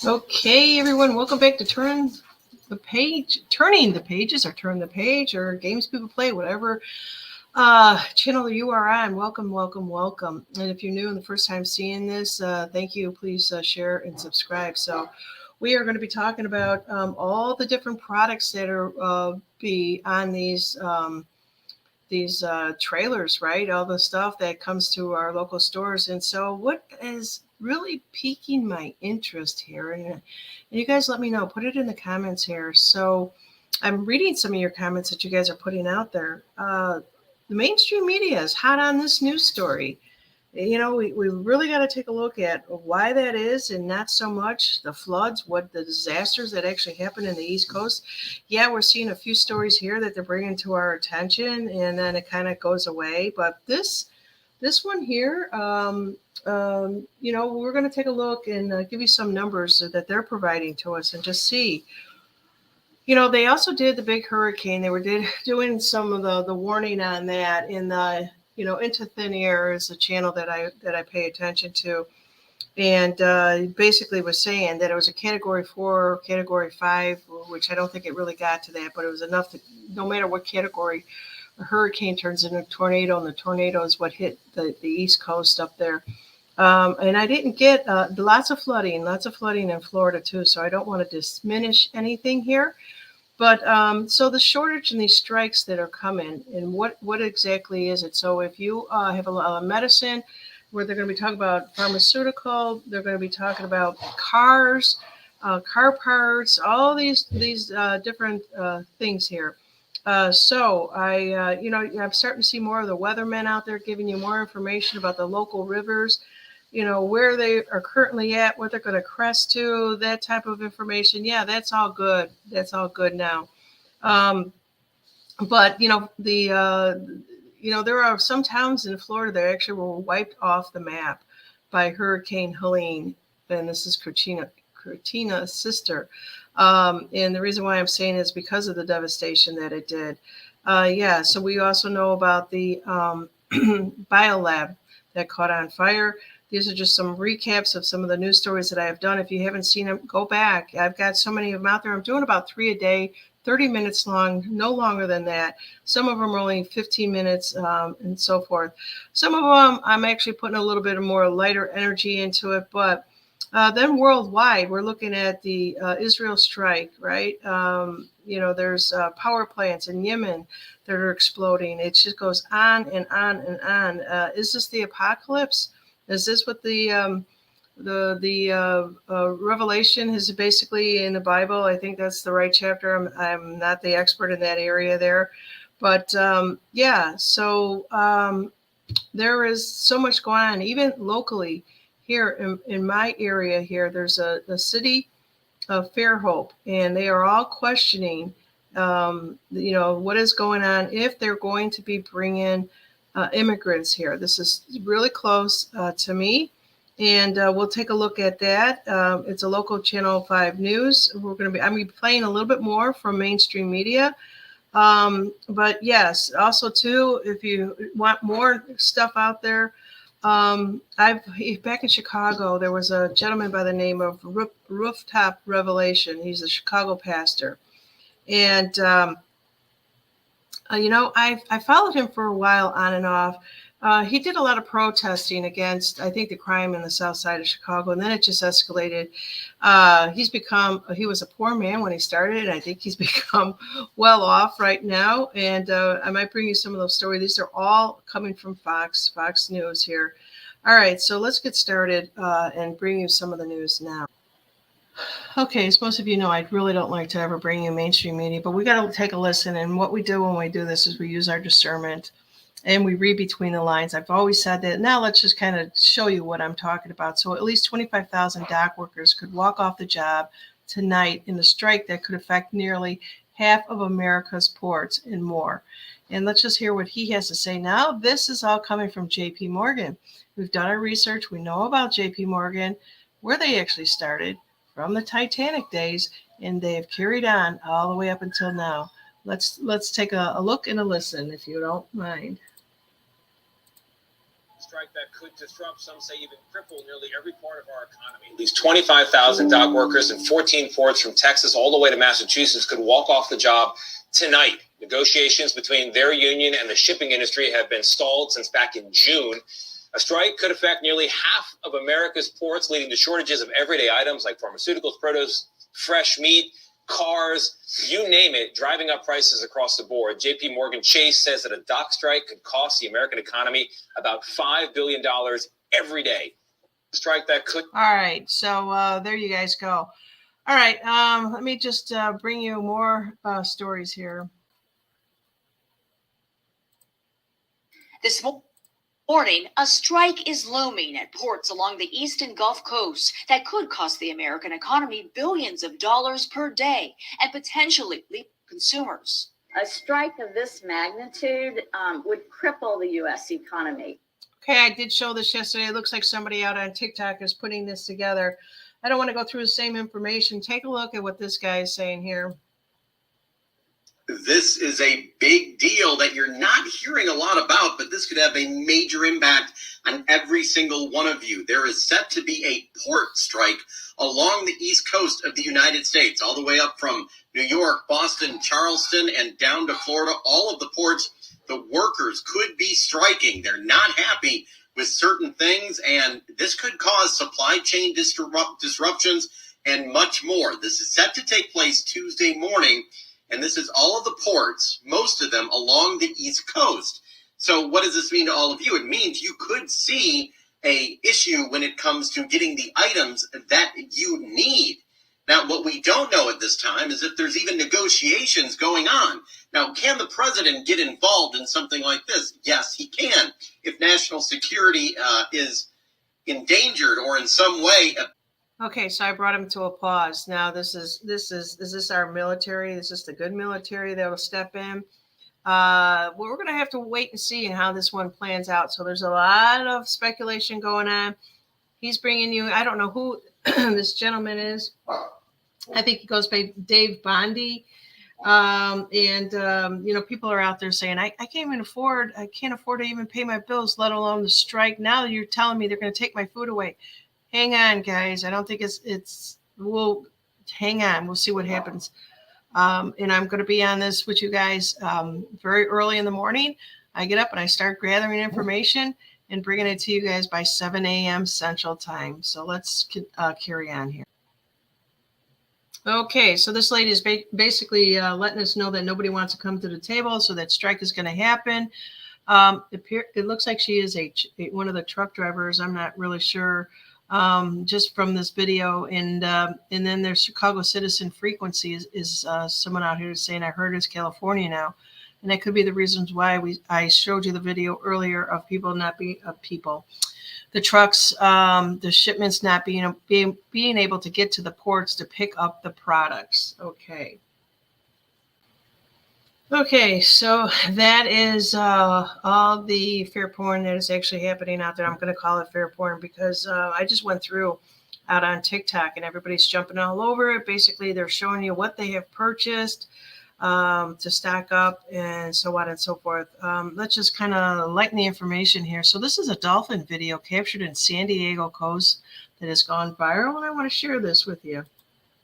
Okay, everyone, welcome back to Turning the Pages, or Turn the Page, or Games People Play, whatever channel you are on. Welcome, welcome, welcome. And if you're new and the first time seeing this, thank you. Please share and subscribe. So, we are going to be talking about all the different products that are be on these trailers, right? All the stuff that comes to our local stores. And so, what is really piquing my interest here? And you guys let me know, put it in the comments here. So, I'm reading some of your comments that you guys are putting out there. The mainstream media is hot on this news story. We really got to take a look at why that is, and not so much the floods, what the disasters that actually happened in the East Coast. Yeah, we're seeing a few stories here that they're bringing to our attention, and then it kind of goes away. But this one here, we're going to take a look and give you some numbers that they're providing to us, and just see. They also did the big hurricane. They were doing some of the warning on that in the Into Thin Air is a channel that I pay attention to, and basically was saying that it was a Category 4, Category 5, which I don't think it really got to that, but it was enough that no matter what category a hurricane turns into a tornado, and the tornado is what hit the East Coast up there. And I didn't get lots of flooding in Florida too. So I don't want to diminish anything here. But so the shortage and these strikes that are coming, and what exactly is it? So if you have a lot of medicine, where they're going to be talking about pharmaceutical, they're going to be talking about cars, car parts, all these different things here. I'm starting to see more of the weathermen out there giving you more information about the local rivers, where they are currently at, what they're going to crest to, that type of information. Yeah, that's all good. That's all good now. Um, but there are some towns in Florida that actually were wiped off the map by Hurricane Helene, and this is Katrina's sister. And the reason why I'm saying is because of the devastation that it did. Yeah, so we also know about the biolab that caught on fire. These are just some recaps of some of the news stories that I have done. If you haven't seen them, go back. I've got so many of them out there. I'm doing about 3 a day, 30 minutes long, no longer than that. Some of them are only 15 minutes and so forth. Some of them I'm actually putting a little bit of more lighter energy into it. But then worldwide, we're looking at the Israel strike, right? There's power plants in Yemen that are exploding. It just goes on and on and on. Is this the apocalypse? Is this what the Revelation is basically in the Bible? I think that's the right chapter. I'm not the expert in that area there, but yeah. So there is so much going on, even locally here in my area. Here, there's a city of Fairhope, and they are all questioning, what is going on if they're going to be bringing immigrants here. This is really close to me, and we'll take a look at that. It's a local Channel 5 news. I'm going to be playing a little bit more from mainstream media. But yes, also too, if you want more stuff out there, I've back in Chicago, there was a gentleman by the name of Rooftop Revelation. He's a Chicago pastor, and I followed him for a while on and off. He did a lot of protesting against, I think, the crime in the south side of Chicago, and then it just escalated. He was a poor man when he started, and I think he's become well off right now. And I might bring you some of those stories. These are all coming from Fox News here. All right, so let's get started and bring you some of the news now. Okay, as most of you know, I really don't like to ever bring you mainstream media, but we got to take a listen. And what we do when we do this is we use our discernment and we read between the lines. I've always said that. Now let's just kind of show you what I'm talking about. So at least 25,000 dock workers could walk off the job tonight in a strike that could affect nearly half of America's ports and more. And let's just hear what he has to say now. This is all coming from JP Morgan. We've done our research. We know about JP Morgan, where they actually started from the Titanic days, and they have carried on all the way up until now. Let's take a look and a listen, if you don't mind. Strike that could disrupt, some say even cripple, nearly every part of our economy. At least 25,000 dock workers in 14 ports from Texas all the way to Massachusetts could walk off the job tonight. Negotiations between their union and the shipping industry have been stalled since back in June. A strike could affect nearly half of America's ports, leading to shortages of everyday items like pharmaceuticals, produce, fresh meat, cars, you name it, driving up prices across the board. JP Morgan Chase says that a dock strike could cost the American economy about $5 billion every day. A strike that could. All right, so there you guys go. All right, let me just bring you more stories here. This morning, a strike is looming at ports along the East and Gulf Coast that could cost the American economy billions of dollars per day and potentially leave consumers. A strike of this magnitude would cripple the U.S. economy. Okay, I did show this yesterday. It looks like somebody out on TikTok is putting this together. I don't want to go through the same information. Take a look at what this guy is saying here. This is a big deal that you're not hearing a lot about, but this could have a major impact on every single one of you. There is set to be a port strike along the East Coast of the United States, all the way up from New York, Boston, Charleston, and down to Florida. All of the ports, the workers could be striking. They're not happy with certain things, and this could cause supply chain disruptions and much more. This is set to take place Tuesday morning. And this is all of the ports, most of them along the East Coast. So what does this mean to all of you? It means you could see an issue when it comes to getting the items that you need. Now, what we don't know at this time is if there's even negotiations going on. Now, can the president get involved in something like this? Yes, he can. If national security is endangered or in some way. Okay, so I brought him to applause. Now, is this our military? Is this the good military that will step in? Well, we're going to have to wait and see how this one plans out. So there's a lot of speculation going on. He's bringing you, I don't know who this gentleman is. I think he goes by Dave Bondi. People are out there saying, I can't afford to even pay my bills, let alone the strike. Now you're telling me they're going to take my food away. Hang on, guys. I don't think we'll hang on. We'll see what happens. And I'm going to be on this with you guys very early in the morning. I get up and I start gathering information and bringing it to you guys by 7 a.m. Central Time. So let's carry on here. Okay, so this lady is basically letting us know that nobody wants to come to the table, so that strike is going to happen. It looks like she is one of the truck drivers. I'm not really sure. Just from this video, and then there's Chicago Citizen Frequency is someone out here saying, I heard it's California now, and that could be the reasons why I showed you the video earlier of the trucks, the shipments not being able to get to the ports to pick up the products. Okay, so that is all the fair porn that is actually happening out there. I'm going to call it fair porn because I just went through out on TikTok and everybody's jumping all over it. Basically, they're showing you what they have purchased to stock up and so on and so forth. Let's just kind of lighten the information here. So this is a dolphin video captured in San Diego coast that has gone viral, and I want to share this with you.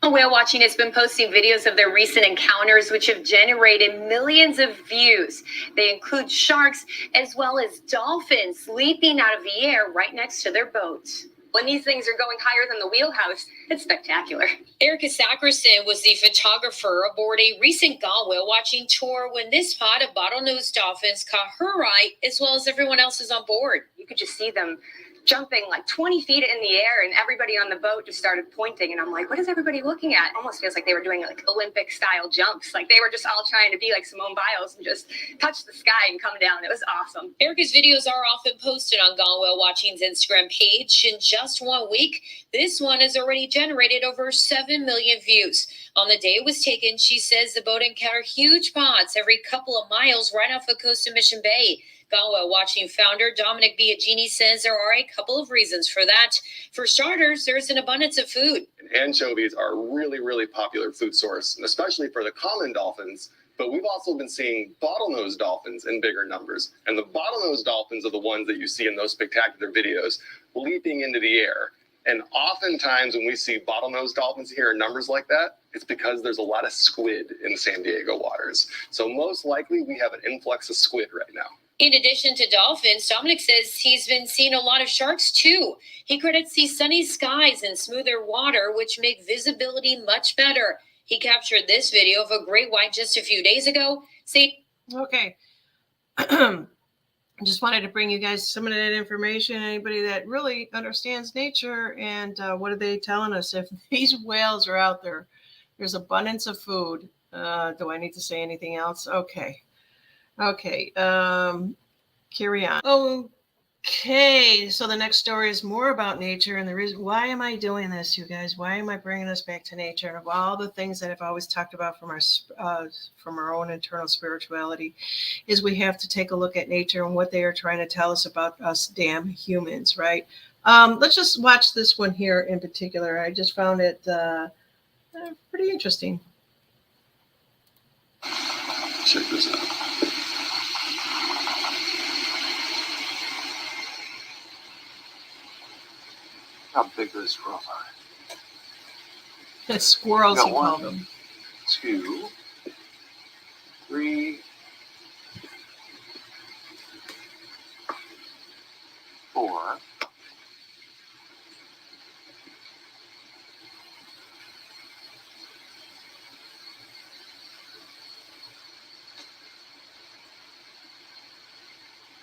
Whale Watching has been posting videos of their recent encounters, which have generated millions of views. They include sharks as well as dolphins leaping out of the air right next to their boats. When these things are going higher than the wheelhouse, it's spectacular. Erica Sackerson was the photographer aboard a recent Gone Whale Watching tour when this pod of bottlenose dolphins caught her eye as well as everyone else's on board. You could just see them jumping like 20 feet in the air, and everybody on the boat just started pointing, and I'm like, what is everybody looking at? It almost feels like they were doing like Olympic style jumps, like they were just all trying to be like Simone Biles and just touch the sky and come down. It was awesome. Erica's videos are often posted on Gone Whale Watching's Instagram page. In just 1 week, this one has already generated over 7 million views. On the day it was taken, she says the boat encountered huge pods every couple of miles right off the coast of Mission Bay. Gone Whale Watching founder Dominic Biagini says there are a couple of reasons for that. For starters, there's an abundance of food. Anchovies are a really, really popular food source, especially for the common dolphins. But we've also been seeing bottlenose dolphins in bigger numbers. And the bottlenose dolphins are the ones that you see in those spectacular videos leaping into the air. And oftentimes when we see bottlenose dolphins here in numbers like that, it's because there's a lot of squid in San Diego waters. So most likely we have an influx of squid right now. In addition to dolphins, Dominic says he's been seeing a lot of sharks too. He credits the sunny skies and smoother water, which make visibility much better. He captured this video of a great white just a few days ago. Okay. Just wanted to bring you guys some of that information. Anybody that really understands nature and what are they telling us? If these whales are out there, there's abundance of food. Do I need to say anything else? Okay. Okay. Carry on. Okay. So the next story is more about nature. And the reason, why am I doing this, you guys? Why am I bringing us back to nature? And of all the things that I've always talked about from our own internal spirituality, is we have to take a look at nature and what they are trying to tell us about us damn humans, right? Let's just watch this one here in particular. I just found it pretty interesting. Check this out. How big are the squirrels are? That's squirrels, You got he called one. them. 2, 3, 4.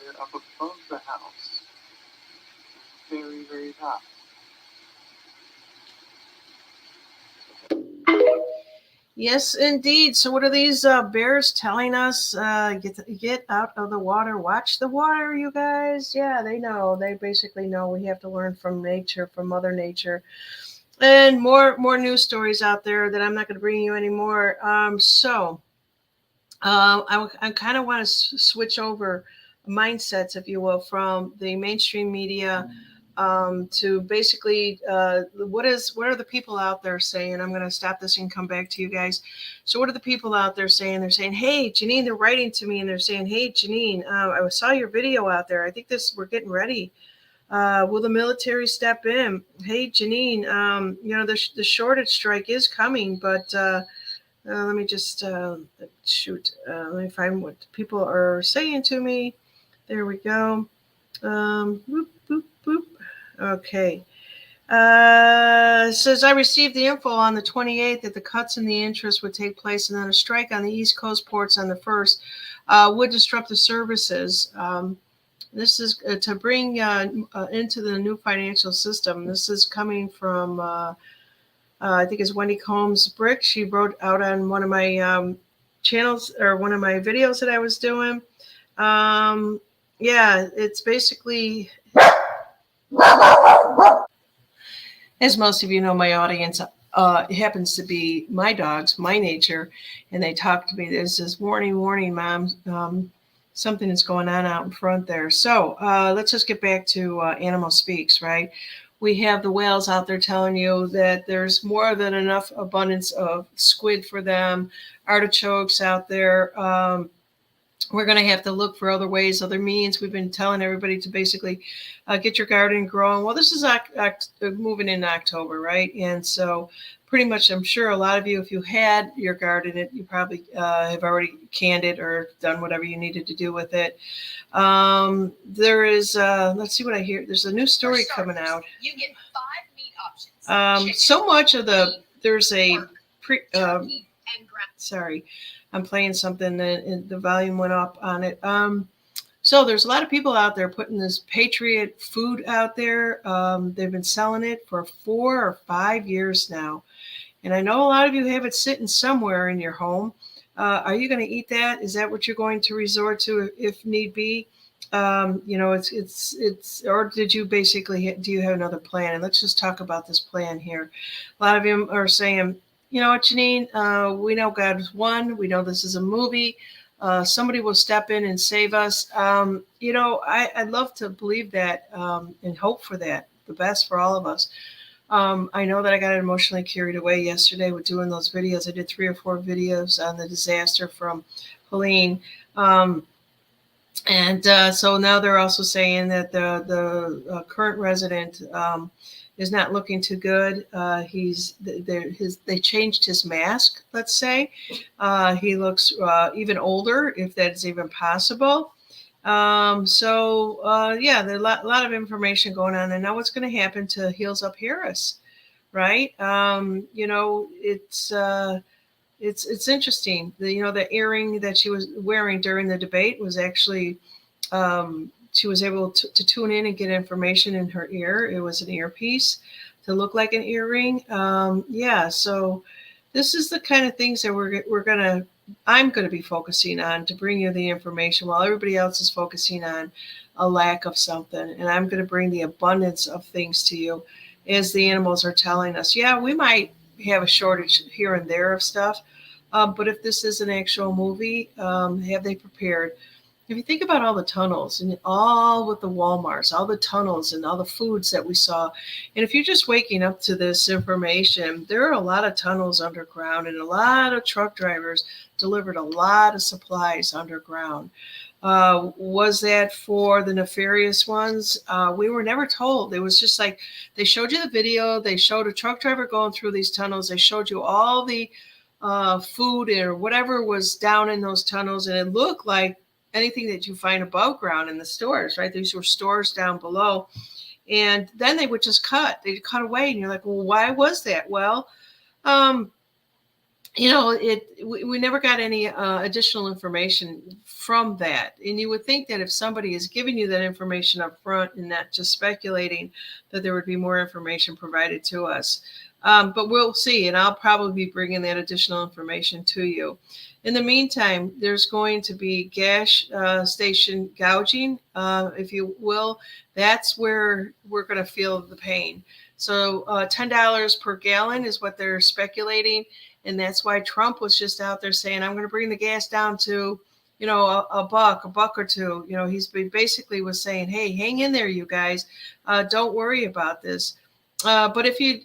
They're up above the house. Very, very high. Yes, indeed. So what are these bears telling us? Get out of the water. Watch the water, you guys. Yeah, they know. They basically know we have to learn from nature, from Mother Nature. And more news stories out there that I'm not going to bring you anymore. I kind of want to switch over mindsets, if you will, from the mainstream media to basically what are the people out there saying? I'm going to stop this and come back to you guys. So what are the people out there saying? They're saying, hey, Janine, they're writing to me and they're saying, hey, Janine, I saw your video out there. I think we're getting ready. Will the military step in? Hey, Janine, the shortage strike is coming, but let me just let me find what people are saying to me. There we go. Boop, boop, boop. Okay. Says I received the info on the 28th that the cuts in the interest would take place, and then a strike on the East Coast ports on the 1st would disrupt the services. This is to bring into the new financial system. This is coming from, I think it's Wendy Combs Brick. She wrote out on one of my channels or one of my videos that I was doing. Yeah, it's basically, as most of you know, my audience happens to be my dogs, my nature, and they talk to me. There's this warning, Mom. Something is going on out in front there. So let's just get back to Animal Speaks, right? We have the whales out there telling you that there's more than enough abundance of squid for them, artichokes out there. We're going to have to look for other ways, other means. We've been telling everybody to basically get your garden growing. Well, this is moving in October, right? And so pretty much, I'm sure a lot of you, if you had your garden, you probably have already canned it or done whatever you needed to do with it. There is, let's see what I hear. There's a new story coming out. You get 5 meat options. So much of there's a turkey, and ground. sorry, I'm playing something and the volume went up on it. So there's a lot of people out there putting this Patriot food out there. They've been selling it for 4 or 5 years now. And I know a lot of you have it sitting somewhere in your home. Are you going to eat that? Is that what you're going to resort to if need be? It's or did you basically, do you have another plan? And let's just talk about this plan here. A lot of them are saying, you know what, Janine, we know God is one. We know this is a movie. Somebody will step in and save us. I'd love to believe that and hope for that, the best for all of us. I know that I got emotionally carried away yesterday with doing those videos. I did 3 or 4 videos on the disaster from Helene. So now they're also saying that the current resident is not looking too good. They changed his mask. Let's say he looks even older, if that is even possible. Yeah, there's a lot of information going on. And now what's going to happen to Heels Up Harris, right? It's interesting. The earring that she was wearing during the debate was actually, she was able to tune in and get information in her ear. It was an earpiece to look like an earring. So this is the kind of things that I'm going to be focusing on to bring you the information while everybody else is focusing on a lack of something. And I'm going to bring the abundance of things to you as the animals are telling us. Yeah, we might have a shortage here and there of stuff. But if this is an actual movie, have they prepared? If you think about all the tunnels and all with the Walmarts, all the tunnels and all the foods that we saw, and if you're just waking up to this information, there are a lot of tunnels underground and a lot of truck drivers delivered a lot of supplies underground. Was that for the nefarious ones? We were never told. It was just like they showed you the video. They showed a truck driver going through these tunnels. They showed you all the food or whatever was down in those tunnels. And it looked like anything that you find above ground in the stores, right? These were stores down below. And then they would just they'd cut away. And you're like, well, why was that? Well, we never got any additional information from that. And you would think that if somebody is giving you that information up front and not just speculating, that there would be more information provided to us. But we'll see, and I'll probably be bringing that additional information to you. In the meantime, there's going to be gas station gouging, if you will. That's where we're going to feel the pain. So $10 per gallon is what they're speculating. And that's why Trump was just out there saying, I'm going to bring the gas down to, a buck or two. He's basically was saying, hey, hang in there, you guys. Don't worry about this. But if you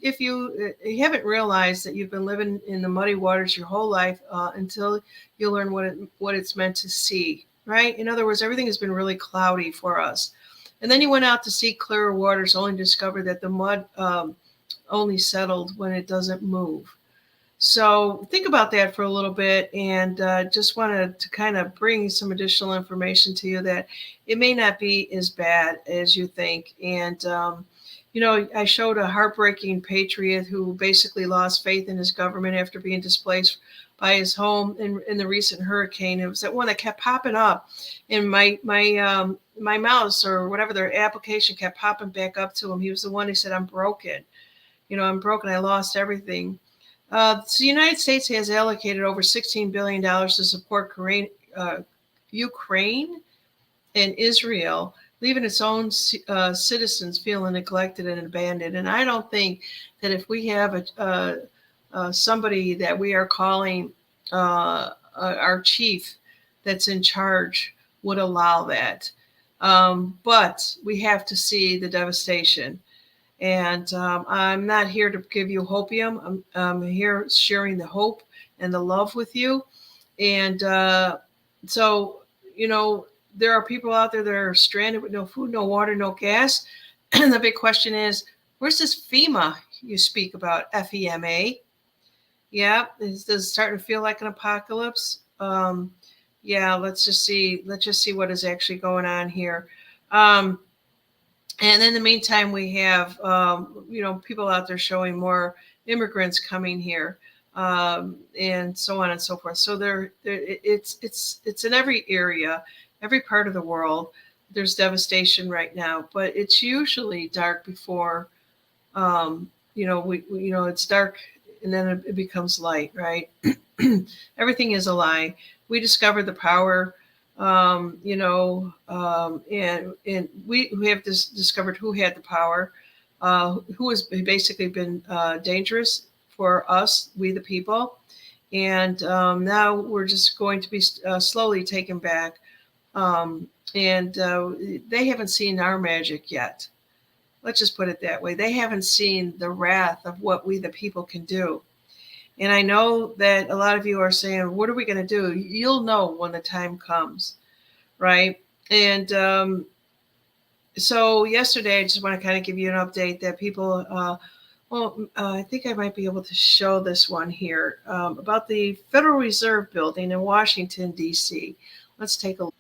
haven't realized that you've been living in the muddy waters your whole life until you learn what it's meant to see, right? In other words, everything has been really cloudy for us. And then you went out to see clearer waters, only to discover that the mud only settled when it doesn't move. So think about that for a little bit, and just wanted to kind of bring some additional information to you that it may not be as bad as you think. And I showed a heartbreaking patriot who basically lost faith in his government after being displaced by his home in the recent hurricane. It was that one that kept popping up, and my mouse or whatever their application kept popping back up to him. He was the one who said, I'm broken. I'm broken. I lost everything. So the United States has allocated over $16 billion to support Ukraine and Israel, leaving its own citizens feeling neglected and abandoned. And I don't think that if we have somebody that we are calling our chief that's in charge would allow that. But we have to see the devastation. And I'm not here to give you hopium. I'm here sharing the hope and the love with you. And there are people out there that are stranded with no food, no water, no gas. And the big question is, where's this FEMA you speak about, FEMA? Yeah, does it start to feel like an apocalypse? Let's just see what is actually going on here. And in the meantime, we have, people out there showing more immigrants coming here, and so on and so forth. So it's in every area, every part of the world. There's devastation right now, but it's usually dark before, it's dark and then it becomes light, right? Everything is a lie. We discovered the power. And we have discovered who had the power, who has basically been dangerous for us, we the people. And now we're just going to be slowly taken back. They haven't seen our magic yet. Let's just put it that way. They haven't seen the wrath of what we, the people, can do. And I know that a lot of you are saying, what are we going to do? You'll know when the time comes, right? And so yesterday, I just want to kind of give you an update that people, I think I might be able to show this one here about the Federal Reserve Building in Washington, D.C. Let's take a look.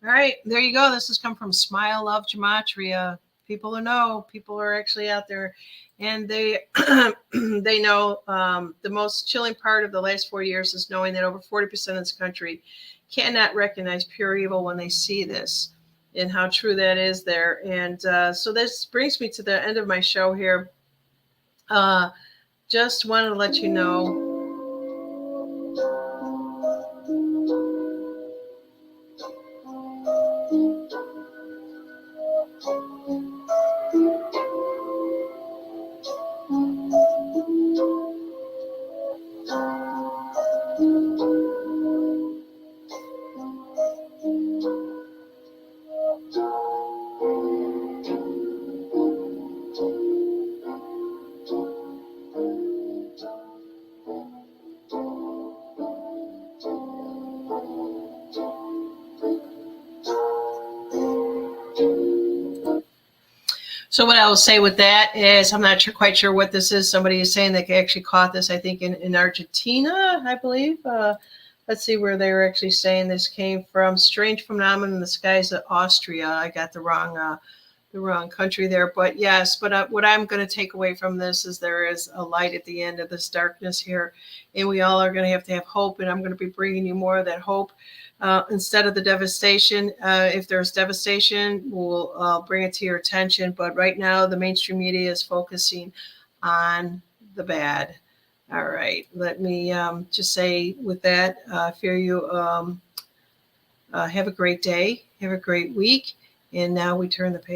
All right, there you go. This has come from Smile Love Gematria. People who know, people are actually out there, and they they know the most chilling part of the last 4 years is knowing that over 40% of this country cannot recognize pure evil when they see this, and how true that is there. And so this brings me to the end of my show here. Just wanted to let you know. So what I will say with that is, I'm not quite sure what this is. Somebody is saying they actually caught this, I think, in Argentina, I believe. Let's see where they were actually saying this came from. Strange phenomenon in the skies of Austria. I got the wrong country there. But yes, but what I'm going to take away from this is there is a light at the end of this darkness here. And we all are going to have hope. And I'm going to be bringing you more of that hope. Instead of the devastation, if there's devastation, we'll bring it to your attention. But right now, the mainstream media is focusing on the bad. All right. Let me just say with that, fear you have a great day. Have a great week. And now we turn the page.